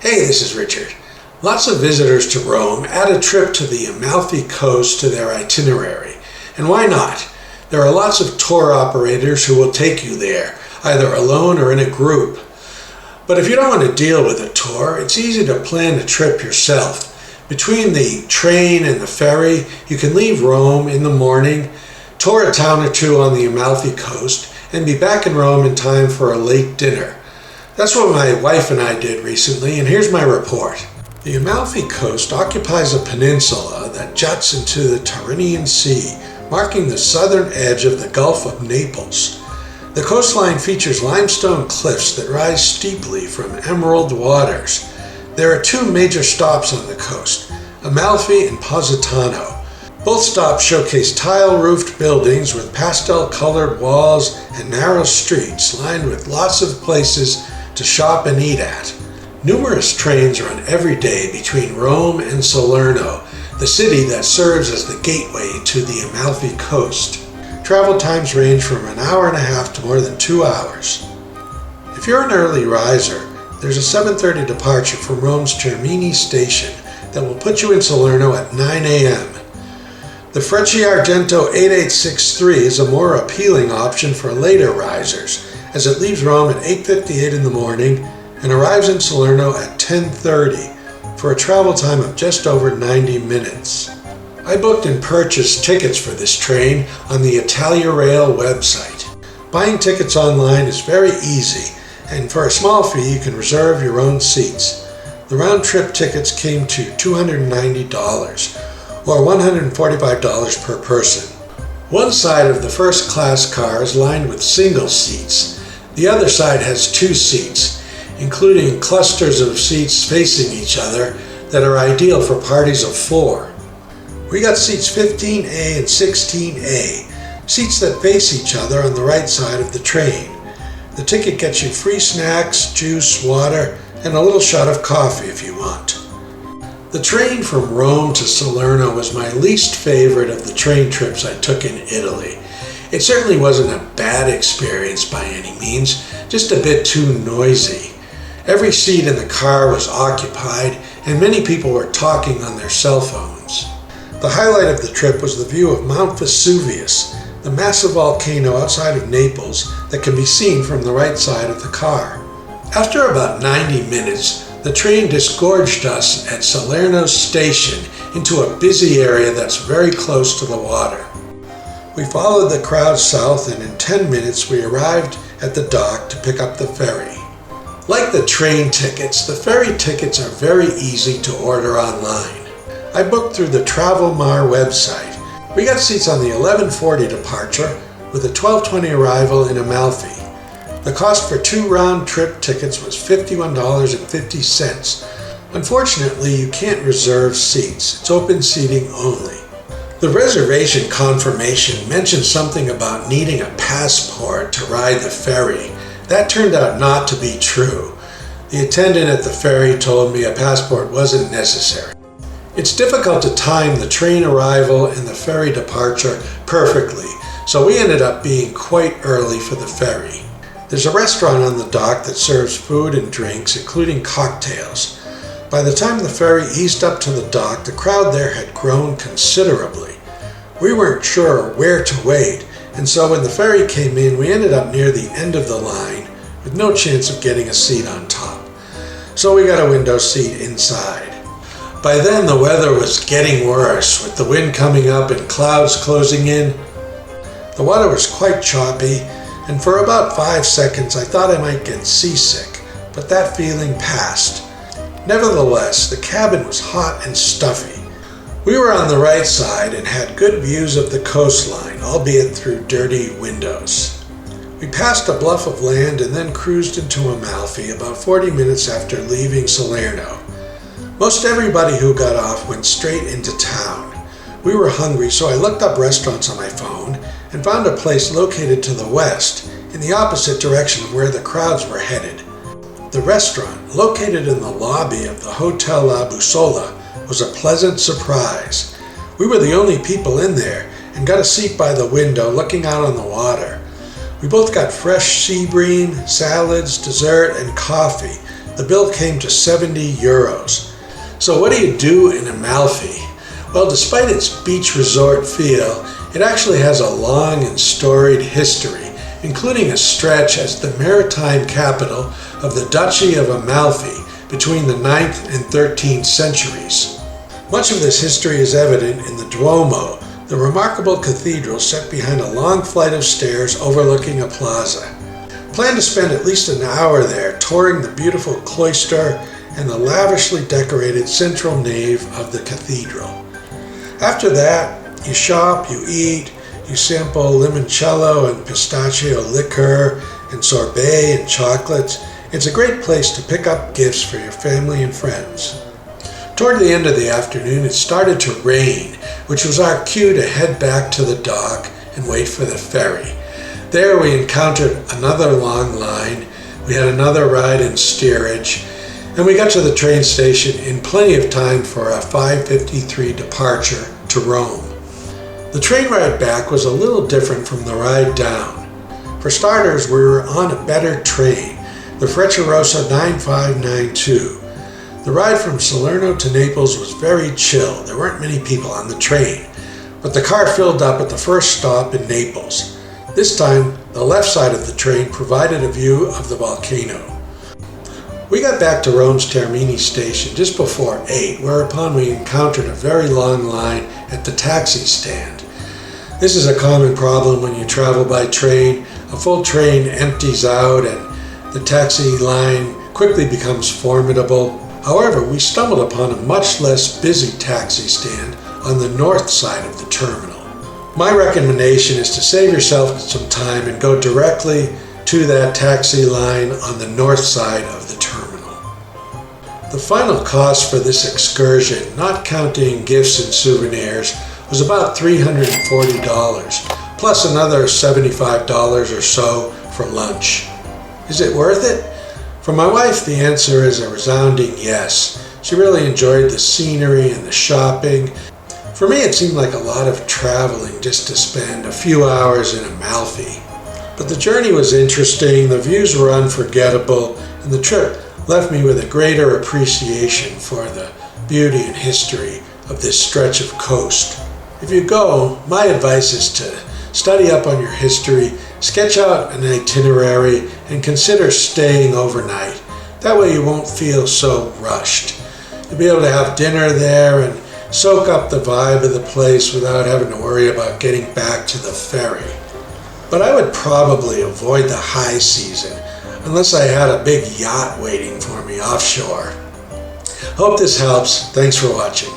Hey, this is Richard. Lots of visitors to Rome add a trip to the Amalfi Coast to their itinerary. And why not? There are lots of tour operators who will take you there, either alone or in a group. But if you don't want to deal with a tour, it's easy to plan a trip yourself. Between the train and the ferry, you can leave Rome in the morning, tour a town or two on the Amalfi Coast, and be back in Rome in time for a late dinner. That's what my wife and I did recently, and here's my report. The Amalfi Coast occupies a peninsula that juts into the Tyrrhenian Sea, marking the southern edge of the Gulf of Naples. The coastline features limestone cliffs that rise steeply from emerald waters. There are two major stops on the coast, Amalfi and Positano. Both stops showcase tile-roofed buildings with pastel-colored walls and narrow streets lined with lots of places to shop and eat at. Numerous trains run every day between Rome and Salerno, the city that serves as the gateway to the Amalfi Coast. Travel times range from an hour and a half to more than 2 hours. If you're an early riser, there's a 7:30 departure from Rome's Termini station that will put you in Salerno at 9 a.m. The Frecce Argento 8863 is a more appealing option for later risers, as it leaves Rome at 8:58 in the morning and arrives in Salerno at 10:30 for a travel time of just over 90 minutes. I booked and purchased tickets for this train on the Italia Rail website. Buying tickets online is very easy, and for a small fee you can reserve your own seats. The round-trip tickets came to $290, or $145 per person. One side of the first-class car is lined with single seats. The other side has 2 seats, including clusters of seats facing each other that are ideal for parties of 4. We got seats 15A and 16A, seats that face each other on the right side of the train. The ticket gets you free snacks, juice, water, and a little shot of coffee if you want. The train from Rome to Salerno was my least favorite of the train trips I took in Italy. It certainly wasn't a bad experience by any means, just a bit too noisy. Every seat in the car was occupied, and many people were talking on their cell phones. The highlight of the trip was the view of Mount Vesuvius, the massive volcano outside of Naples that can be seen from the right side of the car. After about 90 minutes, the train disgorged us at Salerno station into a busy area that's very close to the water. We followed the crowd south, and in 10 minutes we arrived at the dock to pick up the ferry. Like the train tickets, the ferry tickets are very easy to order online. I booked through the Travelmar website. We got seats on the 11:40 departure with a 12:20 arrival in Amalfi. The cost for 2 round-trip tickets was $51.50. Unfortunately, you can't reserve seats. It's open seating only. The reservation confirmation mentioned something about needing a passport to ride the ferry. That turned out not to be true. The attendant at the ferry told me a passport wasn't necessary. It's difficult to time the train arrival and the ferry departure perfectly, so we ended up being quite early for the ferry. There's a restaurant on the dock that serves food and drinks, including cocktails. By the time the ferry eased up to the dock, the crowd there had grown considerably. We weren't sure where to wait, and so when the ferry came in, we ended up near the end of the line with no chance of getting a seat on top. So we got a window seat inside. By then the weather was getting worse, with the wind coming up and clouds closing in. The water was quite choppy, and for about 5 seconds I thought I might get seasick, but that feeling passed. Nevertheless, the cabin was hot and stuffy. We were on the right side and had good views of the coastline, albeit through dirty windows. We passed a bluff of land and then cruised into Amalfi about 40 minutes after leaving Salerno. Most everybody who got off went straight into town. We were hungry, so I looked up restaurants on my phone and found a place located to the west, in the opposite direction of where the crowds were headed. The restaurant, located in the lobby of the Hotel La Bussola, was a pleasant surprise. We were the only people in there and got a seat by the window looking out on the water. We both got fresh sea bream, salads, dessert, and coffee. The bill came to 70 euros. So what do you do in Amalfi? Well, despite its beach resort feel, it actually has a long and storied history, including a stretch as the maritime capital of the Duchy of Amalfi between the 9th and 13th centuries. Much of this history is evident in the Duomo, the remarkable cathedral set behind a long flight of stairs overlooking a plaza. Plan to spend at least an hour there touring the beautiful cloister and the lavishly decorated central nave of the cathedral. After that, you shop, you eat, you sample limoncello and pistachio liqueur and sorbet and chocolates. It's a great place to pick up gifts for your family and friends. Toward the end of the afternoon, it started to rain, which was our cue to head back to the dock and wait for the ferry. There we encountered another long line, we had another ride in steerage, and we got to the train station in plenty of time for our 5:53 departure to Rome. The train ride back was a little different from the ride down. For starters, we were on a better train, the Frecciarossa 9592. The ride from Salerno to Naples was very chill. There weren't many people on the train, but the car filled up at the first stop in Naples. This time, the left side of the train provided a view of the volcano. We got back to Rome's Termini station just before 8, whereupon we encountered a very long line at the taxi stand. This is a common problem when you travel by train. A full train empties out and the taxi line quickly becomes formidable. However, we stumbled upon a much less busy taxi stand on the north side of the terminal. My recommendation is to save yourself some time and go directly to that taxi line on the north side of the terminal. The final cost for this excursion, not counting gifts and souvenirs, was about $340, plus another $75 or so for lunch. Is it worth it? For my wife, the answer is a resounding yes. She really enjoyed the scenery and the shopping. For me, it seemed like a lot of traveling just to spend a few hours in Amalfi. But the journey was interesting, the views were unforgettable, and the trip left me with a greater appreciation for the beauty and history of this stretch of coast. If you go, my advice is to study up on your history, sketch out an itinerary, and consider staying overnight. That way you won't feel so rushed. You'll be able to have dinner there and soak up the vibe of the place without having to worry about getting back to the ferry. But I would probably avoid the high season unless I had a big yacht waiting for me offshore. Hope this helps. Thanks for watching.